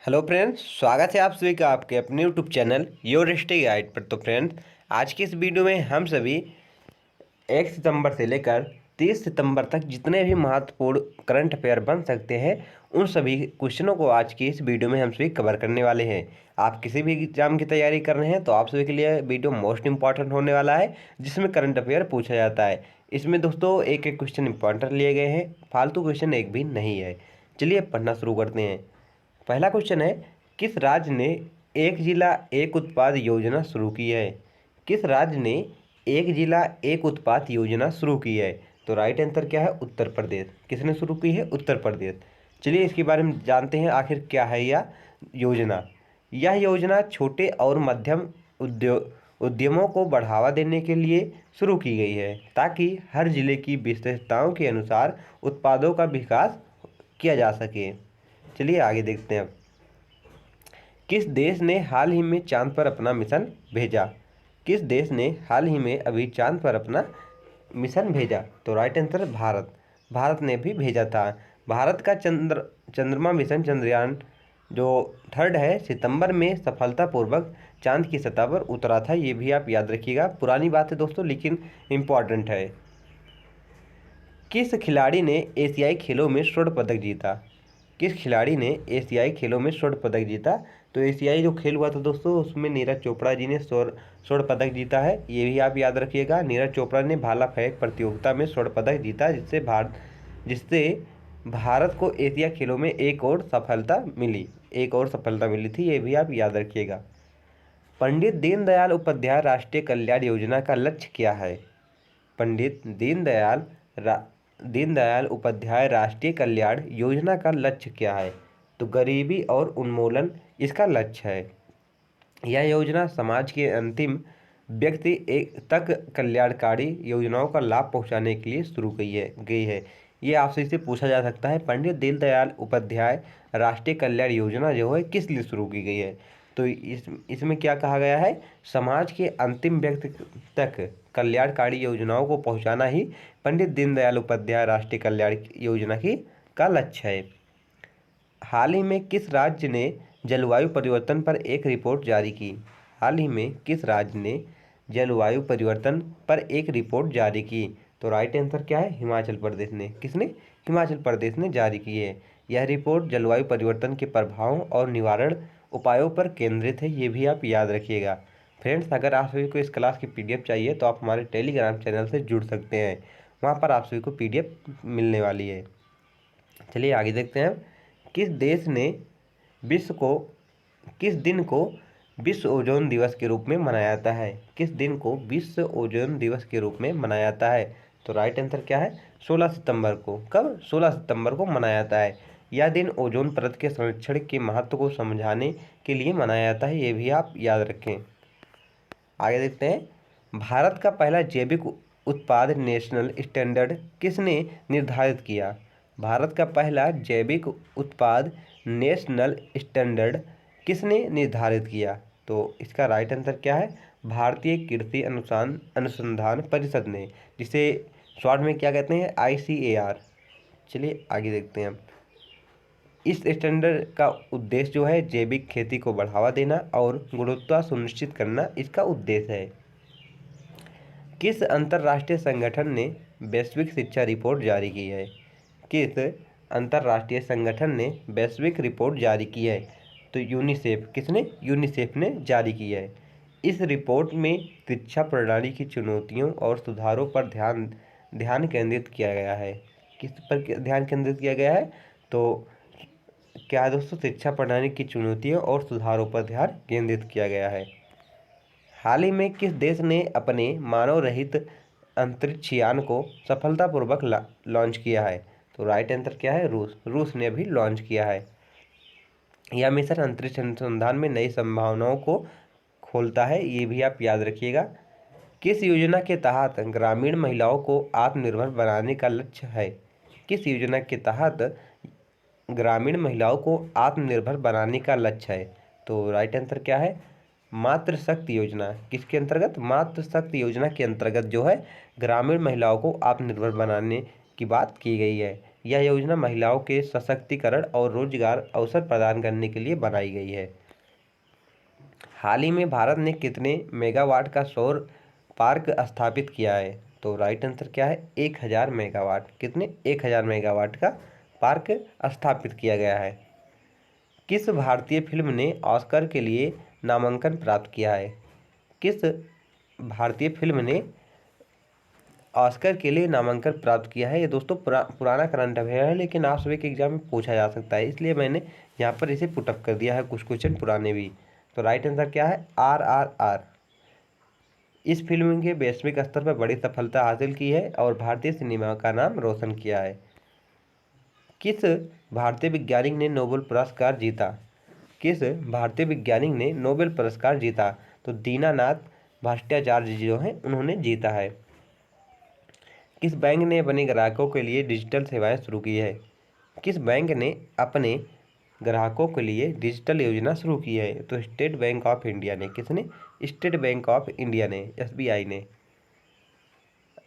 Hello friends, स्वागत है आप सभी का आपके अपने YouTube channel your study guide पर। तो फ्रेंड्स, आज की इस वीडियो में हम सभी 1 सितंबर से लेकर 30 सितंबर तक जितने भी महत्वपूर्ण करंट अफेयर बन सकते हैं उन सभी क्वेश्चनों को आज की इस वीडियो में हम सभी कवर करने वाले हैं। आप किसी भी एग्जाम की तैयारी कर रहे हैं तो आप सभी के लिए वीडियो मोस्ट इंपॉर्टेंट होने वाला है, जिसमें करंट अफेयर पूछा जाता है। इसमें दोस्तों एक एक क्वेश्चन इंपॉर्टेंट लिए गए हैं, फालतू क्वेश्चन एक भी नहीं है। चलिए पढ़ना शुरू करते हैं। पहला क्वेश्चन है, किस राज्य ने एक जिला एक उत्पाद योजना शुरू की है? किस राज्य ने एक जिला एक उत्पाद योजना शुरू की है? तो राइट आंसर क्या है? उत्तर प्रदेश। किसने शुरू की है? उत्तर प्रदेश। चलिए इसके बारे में जानते हैं, आखिर क्या है यह योजना। यह योजना छोटे और मध्यम उद्यमों को बढ़ावा देने के लिए शुरू की गई है, ताकि हर जिले की विशेषताओं के अनुसार उत्पादों का विकास किया जा सके। चलिए आगे देखते हैं। अब किस देश ने हाल ही में चांद पर अपना मिशन भेजा? किस देश ने हाल ही में अभी चांद पर अपना मिशन भेजा? तो राइट आंसर भारत। भारत ने भी भेजा था। भारत का चंद्रमा मिशन चंद्रयान जो 3 है, सितंबर में सफलतापूर्वक चांद की सतह पर उतरा था। ये भी आप याद रखिएगा, पुरानी बात है दोस्तों लेकिन इम्पॉर्टेंट है। किस खिलाड़ी ने एशियाई खेलों में स्वर्ण पदक जीता? किस खिलाड़ी ने एशियाई खेलों में स्वर्ण पदक जीता? तो एशियाई जो खेल हुआ था दोस्तों, उसमें नीरज चोपड़ा जी ने स्वर्ण पदक जीता है। ये भी आप याद रखिएगा। नीरज चोपड़ा ने भाला फेंक प्रतियोगिता में स्वर्ण पदक जीता, जिससे भारत को एशिया खेलों में एक और सफलता मिली थी। ये भी आप याद रखिएगा। पंडित दीनदयाल उपाध्याय राष्ट्रीय कल्याण योजना का लक्ष्य क्या है? पंडित दीनदयाल उपाध्याय राष्ट्रीय कल्याण योजना का लक्ष्य क्या है? तो गरीबी और उन्मूलन इसका लक्ष्य है। यह योजना समाज के अंतिम व्यक्ति तक कल्याणकारी योजनाओं का लाभ पहुंचाने के लिए शुरू गई है। ये आपसे इसे पूछा जा सकता है, पंडित दीनदयाल उपाध्याय राष्ट्रीय कल्याण योजना जो है किस लिए शुरू की गई है? तो इसमें क्या कहा गया है? समाज के अंतिम व्यक्ति तक कल्याणकारी योजनाओं को पहुंचाना ही पंडित दीनदयाल उपाध्याय राष्ट्रीय कल्याण योजना का लक्ष्य है। हाल ही में किस राज्य ने जलवायु परिवर्तन पर एक रिपोर्ट जारी की? हाल ही में किस राज्य ने जलवायु परिवर्तन पर एक रिपोर्ट जारी की? तो राइट आंसर क्या है? हिमाचल प्रदेश ने। किसने? हिमाचल प्रदेश ने जारी की है। यह रिपोर्ट जलवायु परिवर्तन के प्रभावों और निवारण उपायों पर केंद्रित है। ये भी आप याद रखिएगा। फ्रेंड्स, अगर आप सभी को इस क्लास की PDF चाहिए तो आप हमारे टेलीग्राम चैनल से जुड़ सकते हैं, वहाँ पर आप सभी को PDF मिलने वाली है। चलिए आगे देखते हैं। किस देश ने किस दिन को विश्व ओजोन दिवस के रूप में मनाया जाता है? किस दिन को विश्व ओजोन दिवस के रूप में मनाया जाता है? तो राइट आंसर क्या है? 16 सितंबर को। कब? 16 सितंबर को मनाया जाता है। यह दिन ओजोन परत के संरक्षण के महत्व को समझाने के लिए मनाया जाता है। ये भी आप याद रखें। आगे देखते हैं। भारत का पहला जैविक उत्पाद नेशनल स्टैंडर्ड किसने निर्धारित किया? भारत का पहला जैविक उत्पाद नेशनल स्टैंडर्ड किसने निर्धारित किया? तो इसका राइट आंसर क्या है? भारतीय कृषि अनुसंधान परिषद ने, जिसे शॉर्ट में क्या कहते हैं? ICAR। चलिए आगे देखते हैं। इस स्टैंडर्ड का उद्देश्य जो है जैविक खेती को बढ़ावा देना और गुणवत्ता सुनिश्चित करना इसका उद्देश्य है। किस अंतर्राष्ट्रीय संगठन ने वैश्विक शिक्षा रिपोर्ट जारी की है? किस अंतर्राष्ट्रीय संगठन ने वैश्विक रिपोर्ट जारी की है? तो यूनिसेफ। किसने? यूनिसेफ ने जारी की है। इस रिपोर्ट में शिक्षा प्रणाली की चुनौतियों और सुधारों पर ध्यान केंद्रित किया गया है। किस पर ध्यान केंद्रित किया गया है? तो क्या है दोस्तों? शिक्षा प्रणाली की चुनौतियों और सुधारों पर ध्यान केंद्रित किया गया है। हाल ही में किस देश ने अपने मानव रहित अंतरिक्ष यान को सफलतापूर्वक लॉन्च किया है? तो राइट आंसर क्या है? रूस। रूस ने भी लॉन्च किया है। यह मिशन अंतरिक्ष अनुसंधान में नई संभावनाओं को खोलता है। ये भी आप याद रखिएगा। किस योजना के तहत ग्रामीण महिलाओं को आत्मनिर्भर बनाने का लक्ष्य है? किस योजना के तहत ग्रामीण महिलाओं को आत्मनिर्भर बनाने का लक्ष्य है? तो राइट आंसर क्या है? मातृशक्ति योजना। किसके अंतर्गत? मातृशक्ति योजना के अंतर्गत जो है ग्रामीण महिलाओं को आत्मनिर्भर बनाने की बात की गई है। यह योजना महिलाओं के सशक्तिकरण और रोजगार अवसर प्रदान करने के लिए बनाई गई है। हाल ही में भारत ने कितने मेगावाट का सौर पार्क स्थापित किया है? तो राइट आंसर क्या है? 1000 मेगावाट। कितने? 1000 मेगावाट का पार्क स्थापित किया गया है। किस भारतीय फिल्म ने ऑस्कर के लिए नामांकन प्राप्त किया है? किस भारतीय फिल्म ने ऑस्कर के लिए नामांकन प्राप्त किया है? ये दोस्तों पुराना करंट अफेयर है, लेकिन आप सभी के एग्जाम में पूछा जा सकता है, इसलिए मैंने यहाँ पर इसे पुटअप कर दिया है, कुछ क्वेश्चन पुराने भी। तो राइट आंसर क्या है? RRR। इस फिल्म के वैश्विक स्तर पर बड़ी सफलता हासिल की है और भारतीय सिनेमा का नाम रोशन किया है। किस भारतीय वैज्ञानिक ने नोबेल पुरस्कार जीता? किस भारतीय वैज्ञानिक ने नोबेल पुरस्कार जीता? तो दीनानाथ भट्टाचार्य जो हैं उन्होंने जीता है। किस बैंक ने अपने ग्राहकों के लिए डिजिटल सेवाएं शुरू की है? किस बैंक ने अपने ग्राहकों के लिए डिजिटल योजना शुरू की है? तो स्टेट बैंक ऑफ इंडिया ने। किसने? स्टेट बैंक ऑफ इंडिया ने, SBI ने।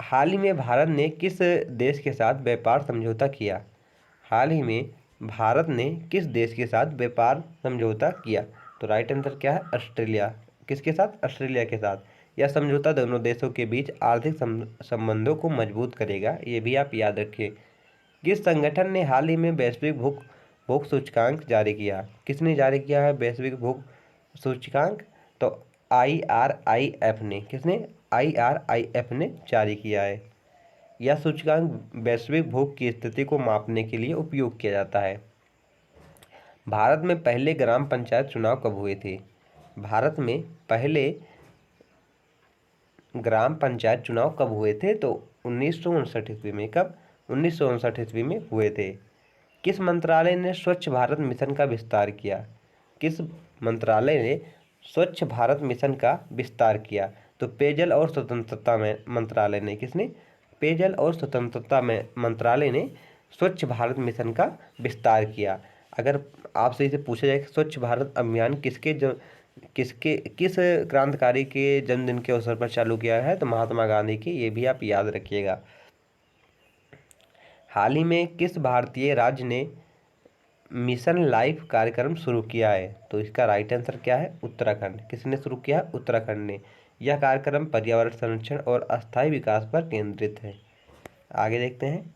हाल ही में भारत ने किस देश के साथ व्यापार समझौता किया? हाल ही में भारत ने किस देश के साथ व्यापार समझौता किया? तो राइट आंसर क्या है? ऑस्ट्रेलिया। किसके साथ? ऑस्ट्रेलिया के साथ। यह समझौता दोनों देशों के बीच आर्थिक संबंधों को मजबूत करेगा, ये भी आप याद रखिए। किस संगठन ने हाल ही में वैश्विक भूख भूख सूचकांक जारी किया? किसने जारी किया है वैश्विक भूख सूचकांक? तो IRIF ने। किसने? IRIF ने जारी किया है। यह सूचकांक वैश्विक भूख की स्थिति को मापने के लिए उपयोग किया जाता है। भारत में पहले ग्राम पंचायत चुनाव कब हुए थे? भारत में पहले ग्राम पंचायत चुनाव कब हुए थे? तो 1959 ईस्वी में। कब? 1959 ईस्वी में हुए थे। किस मंत्रालय ने स्वच्छ भारत मिशन का विस्तार किया? किस मंत्रालय ने स्वच्छ भारत मिशन का विस्तार किया? तो पेयजल और स्वतंत्रता में मंत्रालय ने। किसने? पेयजल और स्वतंत्रता में मंत्रालय ने स्वच्छ भारत मिशन का विस्तार किया। अगर आपसे इसे पूछा जाए कि स्वच्छ भारत अभियान किस क्रांतिकारी के जन्मदिन के अवसर पर चालू किया है? तो महात्मा गांधी की, ये भी आप याद रखिएगा। हाल ही में किस भारतीय राज्य ने मिशन लाइफ कार्यक्रम शुरू किया है? तो इसका राइट आंसर क्या है? उत्तराखंड। किसने शुरू किया है? उत्तराखंड ने। यह कार्यक्रम पर्यावरण संरक्षण और अस्थायी विकास पर केंद्रित है। आगे देखते हैं।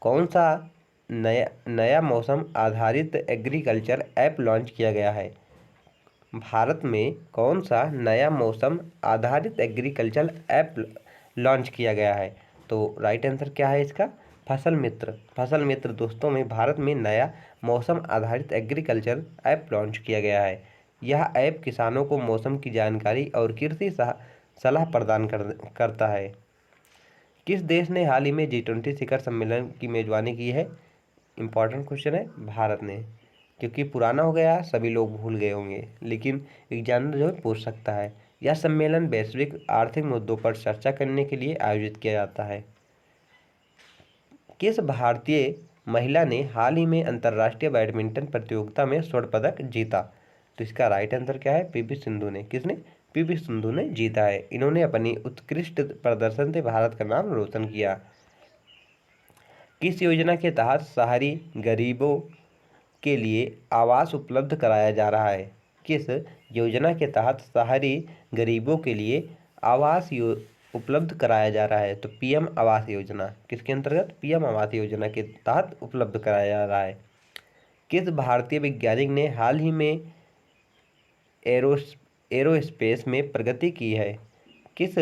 कौन सा नया मौसम आधारित एग्रीकल्चर ऐप लॉन्च किया गया है? भारत में कौन सा नया मौसम आधारित एग्रीकल्चर ऐप लॉन्च किया गया है? तो राइट आंसर क्या है इसका? फसल मित्र। फसल मित्र दोस्तों में भारत में नया मौसम आधारित एग्रीकल्चर ऐप लॉन्च किया गया है। यह ऐप किसानों को मौसम की जानकारी और कृषि सलाह प्रदान करता है। किस देश ने हाल ही में G20 शिखर सम्मेलन की मेजबानी की है? इम्पॉर्टेंट क्वेश्चन है। भारत ने। क्योंकि पुराना हो गया, सभी लोग भूल गए होंगे, लेकिन एग्जामिनर जो है पूछ सकता है। यह सम्मेलन वैश्विक आर्थिक मुद्दों पर चर्चा करने के लिए आयोजित किया जाता है। किस भारतीय महिला ने हाल ही में अंतर्राष्ट्रीय बैडमिंटन प्रतियोगिता में स्वर्ण पदक जीता? तो इसका राइट आंसर क्या है? PV सिंधु ने। किसने? PV सिंधु ने जीता है। इन्होंने अपनी उत्कृष्ट प्रदर्शन से भारत का नाम रोशन किया। किस योजना के तहत शहरी गरीबों के लिए आवास उपलब्ध कराया जा रहा है? किस योजना के तहत शहरी गरीबों के लिए आवास उपलब्ध कराया जा रहा है? तो PM आवास योजना। किसके अंतर्गत? PM आवास योजना के तहत उपलब्ध कराया जा रहा है। किस भारतीय वैज्ञानिक ने हाल ही में एरोस्पेस में प्रगति की है? किस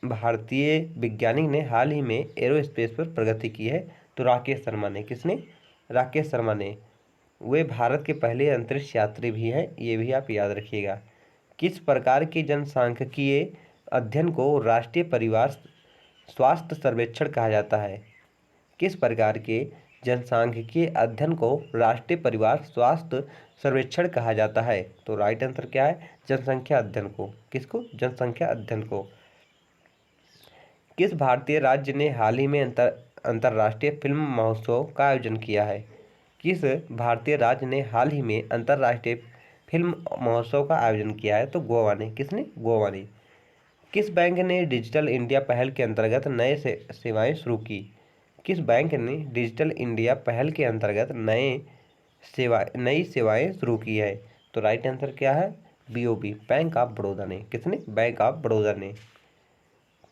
भारतीय वैज्ञानिक ने हाल ही में एरोस्पेस पर प्रगति की है? तो राकेश शर्मा ने। किसने? राकेश शर्मा ने। वे भारत के पहले अंतरिक्ष यात्री भी हैं, ये भी आप याद रखिएगा। किस प्रकार के जनसांख्यिकीय अध्ययन को राष्ट्रीय परिवार स्वास्थ्य सर्वेक्षण कहा जाता है? किस प्रकार के जनसांख्यिकीय अध्ययन को राष्ट्रीय परिवार स्वास्थ्य सर्वेक्षण कहा जाता है? तो राइट आंसर क्या है? जनसंख्या अध्ययन को। किसको? जनसंख्या अध्ययन को। किस भारतीय राज्य ने हाल ही में अंतर्राष्ट्रीय फिल्म महोत्सव का आयोजन किया है? किस भारतीय राज्य ने हाल ही में अंतर्राष्ट्रीय फिल्म महोत्सव का आयोजन किया है? तो गोवा ने। किसने? गोवा ने। किस बैंक ने डिजिटल इंडिया पहल के अंतर्गत नए सेवाएं शुरू की? किस बैंक ने डिजिटल इंडिया पहल के अंतर्गत नई सेवाएं शुरू की है? तो राइट आंसर क्या है? बीओबी, बैंक ऑफ बड़ौदा ने। किसने? बैंक ऑफ बड़ौदा ने।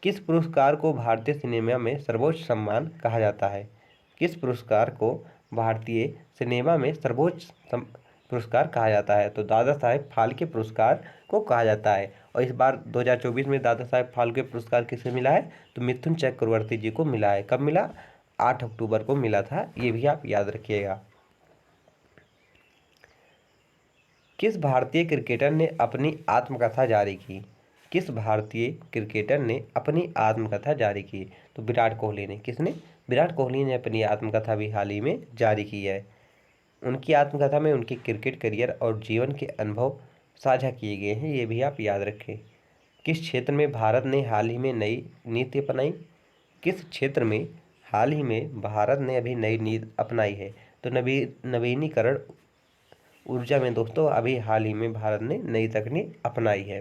किस पुरस्कार को भारतीय सिनेमा में सर्वोच्च सम्मान कहा जाता है? किस पुरस्कार को भारतीय सिनेमा में सर्वोच्च पुरस्कार कहा जाता है? तो दादा साहेब फाल्के पुरस्कार को कहा जाता है। और इस बार 2024 में दादा साहेब फाल्के पुरस्कार किसे मिला है? तो मिथुन चक्रवर्ती जी को मिला है। कब मिला? 8 अक्टूबर को मिला था, ये भी आप याद रखिएगा। किस भारतीय क्रिकेटर ने अपनी आत्मकथा जारी की? किस भारतीय क्रिकेटर ने अपनी आत्मकथा जारी की? तो विराट कोहली ने। किसने? विराट कोहली ने अपनी आत्मकथा भी हाल ही में जारी की है। उनकी आत्मकथा में उनके क्रिकेट करियर और जीवन के अनुभव साझा किए गए हैं, ये भी आप याद रखें। किस क्षेत्र में भारत ने हाल ही में नई नीति अपनाई? किस क्षेत्र में हाल ही में भारत ने अभी नई नीति अपनाई है? तो नवीनीकरण ऊर्जा में दोस्तों अभी हाल ही में भारत ने नई तकनीक अपनाई है।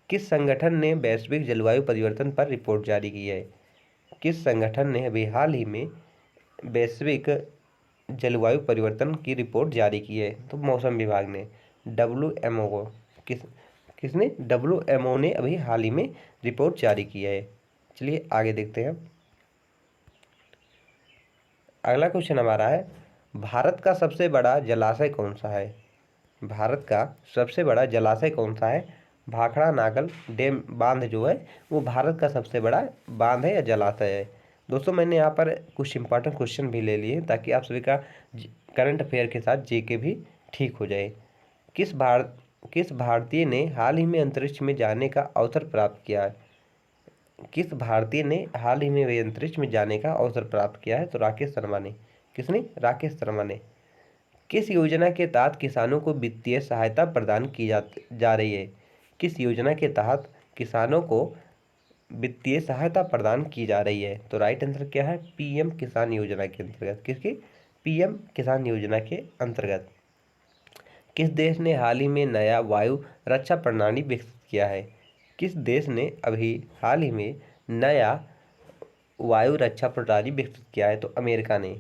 किस संगठन ने वैश्विक जलवायु परिवर्तन पर रिपोर्ट जारी की है? किस संगठन ने अभी हाल ही में वैश्विक जलवायु परिवर्तन की रिपोर्ट जारी की है? तो मौसम विभाग ने। WMO को किसने? WMO ने अभी हाल ही में रिपोर्ट जारी की है। चलिए आगे देखते हैं। अगला क्वेश्चन हमारा है, भारत का सबसे बड़ा जलाशय कौन सा है? भारत का सबसे बड़ा जलाशय कौन सा है? भाखड़ा नागल डैम बांध जो है वो भारत का सबसे बड़ा बांध है या जलाशय है। दोस्तों मैंने यहाँ पर कुछ इंपॉर्टेंट क्वेश्चन भी ले लिए ताकि आप सभी का करंट अफेयर के साथ जीके भी ठीक हो जाए। किस भारतीय ने हाल ही में अंतरिक्ष में जाने का अवसर प्राप्त किया है? किस भारतीय ने हाल ही में अंतरिक्ष में जाने का अवसर प्राप्त किया है? तो राकेश शर्मा ने। किसने? राकेश शर्मा ने। किस योजना के तहत किसानों को वित्तीय सहायता प्रदान की जा रही है? किस योजना के तहत किसानों को वित्तीय सहायता प्रदान की जा रही है? तो राइट आंसर क्या है? पीएम किसान योजना के अंतर्गत। किसकी? पीएम किसान योजना के अंतर्गत। किस देश ने हाल ही में नया वायु रक्षा प्रणाली विकसित किया है? किस देश ने अभी हाल ही में नया वायु रक्षा प्रणाली विकसित किया है? तो अमेरिका ने।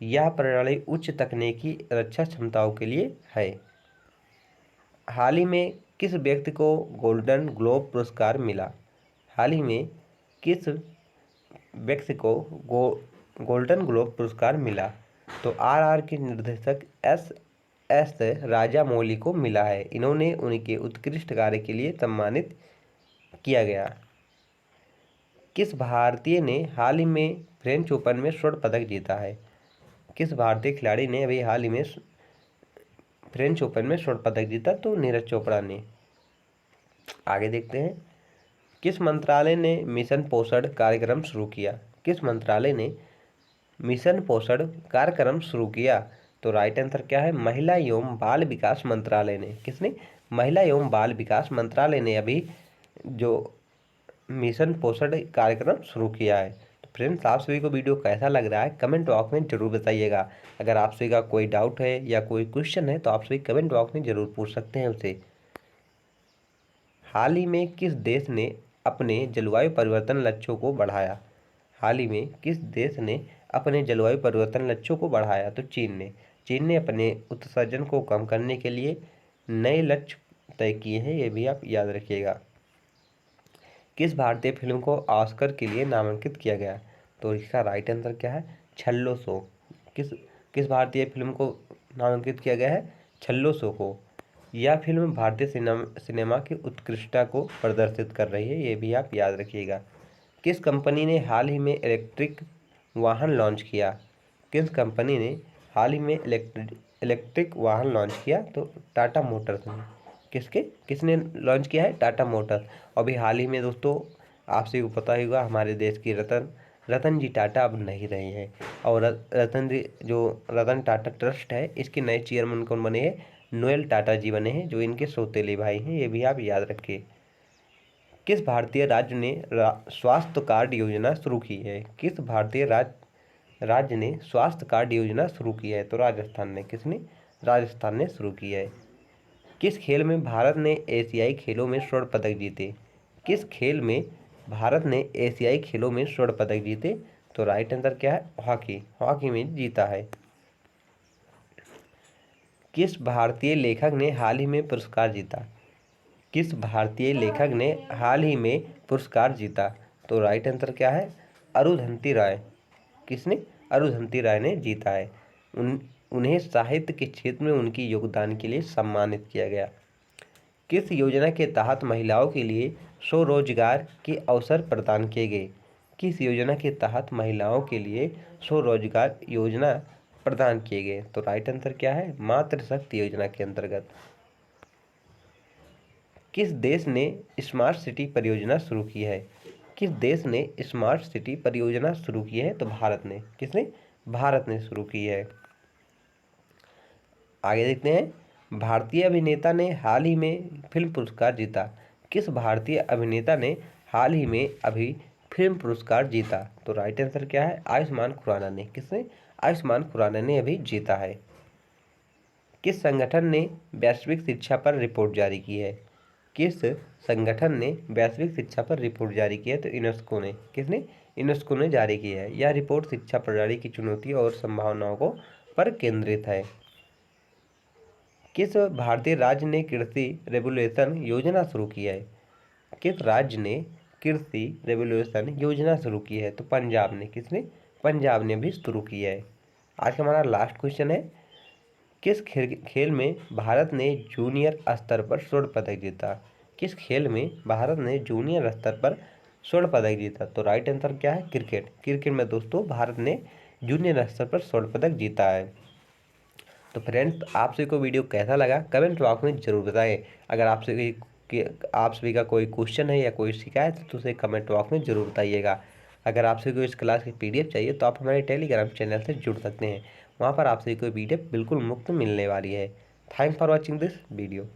यह प्रणाली उच्च तकनीकी रक्षा क्षमताओं के लिए है। हाल ही में किस व्यक्ति को गोल्डन ग्लोब पुरस्कार मिला? हाल ही में किस व्यक्ति को गोल्डन ग्लोब पुरस्कार मिला? तो RR के निर्देशक S राजामौली को मिला है। इन्होंने उनके उत्कृष्ट कार्य के लिए सम्मानित किया गया। किस भारतीय ने हाल ही में फ्रेंच ओपन में स्वर्ण पदक जीता है? किस भारतीय खिलाड़ी ने अभी हाल ही में फ्रेंच ओपन में स्वर्ण पदक जीता? तो नीरज चोपड़ा ने। आगे देखते हैं। किस मंत्रालय ने मिशन पोषण कार्यक्रम शुरू किया? किस मंत्रालय ने मिशन पोषण कार्यक्रम शुरू किया? तो राइट आंसर क्या है? महिला एवं बाल विकास मंत्रालय ने। किसने? महिला एवं बाल विकास मंत्रालय ने अभी जो मिशन पोषण कार्यक्रम शुरू किया है। तो फ्रेंड्स आप सभी को वीडियो कैसा लग रहा है कमेंट बॉक्स में जरूर बताइएगा। अगर आप सभी का कोई डाउट है या कोई क्वेश्चन है तो आप सभी कमेंट बॉक्स में जरूर पूछ सकते हैं उसे। हाल ही में किस देश ने अपने जलवायु परिवर्तन लक्ष्यों को बढ़ाया? हाल ही में किस देश ने अपने जलवायु परिवर्तन लक्ष्यों को बढ़ाया? तो चीन ने। चीन ने अपने उत्सर्जन को कम करने के लिए नए लक्ष्य तय किए हैं, ये भी आप याद रखिएगा। किस भारतीय फिल्म को ऑस्कर के लिए नामांकित किया गया? तो इसका राइट आंसर क्या है? छल्लो शो। किस भारतीय फिल्म को नामांकित किया गया है? छल्लो शो को। यह फिल्म भारतीय सिनेमा की उत्कृष्टता को प्रदर्शित कर रही है, ये भी आप याद रखिएगा। किस कंपनी ने हाल ही में इलेक्ट्रिक वाहन लॉन्च किया? किस कंपनी ने हाल ही में इलेक्ट्रिक वाहन लॉन्च किया? तो टाटा मोटर्स ने। किसने लॉन्च किया है? टाटा मोटर्स। अभी हाल ही में दोस्तों आप सभी को पता ही होगा हमारे देश की रतन जी टाटा अब नहीं रहे हैं और रतन टाटा ट्रस्ट है इसके नए चेयरमैन कौन बने हैं? नोएल टाटा जी बने हैं जो इनके सौतेले भाई हैं, ये भी आप याद रखिए। किस भारतीय राज्य ने स्वास्थ्य कार्ड योजना शुरू की है? किस भारतीय राज्य ने स्वास्थ्य कार्ड योजना शुरू की है? तो राजस्थान ने। किसने? राजस्थान ने शुरू की है। किस खेल में भारत ने एशियाई खेलों में स्वर्ण पदक जीते? किस खेल में भारत ने एशियाई खेलों में स्वर्ण पदक जीते? तो राइट आंसर क्या है? हॉकी, हॉकी में जीता है। किस भारतीय लेखक ने हाल ही में पुरस्कार जीता? किस भारतीय लेखक ने हाल ही में पुरस्कार जीता? तो राइट आंसर क्या है? अरुंधति राय। किसने? अरुंधति राय ने जीता है। उन्हें साहित्य के क्षेत्र में उनकी योगदान के लिए सम्मानित किया गया। किस योजना के तहत महिलाओं के लिए स्वरोजगार के अवसर प्रदान किए गए? किस योजना के तहत महिलाओं के लिए स्वरोजगार योजना प्रदान किए गए? तो राइट आंसर क्या है? मातृशक्ति योजना के अंतर्गत। किस देश ने स्मार्ट सिटी परियोजना शुरू की है? किस देश ने स्मार्ट सिटी परियोजना शुरू की है? तो भारत ने। किसने? भारत ने शुरू की है। आगे देखते हैं, भारतीय अभिनेता ने हाल ही में फिल्म पुरस्कार जीता। किस भारतीय अभिनेता ने हाल ही में अभी फिल्म पुरस्कार जीता? तो राइट आंसर क्या है? आयुष्मान खुराना ने। किसने? आयुष्मान खुराना ने अभी जीता है। किस संगठन ने वैश्विक शिक्षा पर रिपोर्ट जारी की है? किस संगठन ने वैश्विक शिक्षा पर रिपोर्ट जारी की है? तो यूनेस्को ने। किसने? यूनेस्को ने जारी की है। यह रिपोर्ट शिक्षा प्रणाली की चुनौतियों और संभावनाओं को पर केंद्रित है। किस भारतीय राज्य ने कृषि रेवोल्यूशन योजना शुरू की है? किस राज्य ने कृषि रेवोल्यूशन योजना शुरू की है? तो पंजाब ने। किसने? पंजाब ने भी शुरू की है। आज का हमारा लास्ट क्वेश्चन है, किस खेल में भारत ने जूनियर स्तर पर स्वर्ण पदक जीता? किस खेल में भारत ने जूनियर स्तर पर स्वर्ण पदक जीता? तो राइट आंसर क्या है? क्रिकेट। क्रिकेट में दोस्तों भारत ने जूनियर स्तर पर स्वर्ण पदक जीता है। तो फ्रेंड्स, आप सभी को वीडियो कैसा लगा कमेंट बॉक्स में जरूर बताएं। अगर आप सभी का कोई क्वेश्चन है या कोई शिकायत है तो उसे कमेंट बॉक्स में जरूर बताइएगा। अगर आप सभी को इस क्लास की PDF चाहिए तो आप हमारे टेलीग्राम चैनल से जुड़ सकते हैं। वहाँ पर आप सभी को PDF बिल्कुल मुफ्त मिलने वाली है। Thanks for watching this video.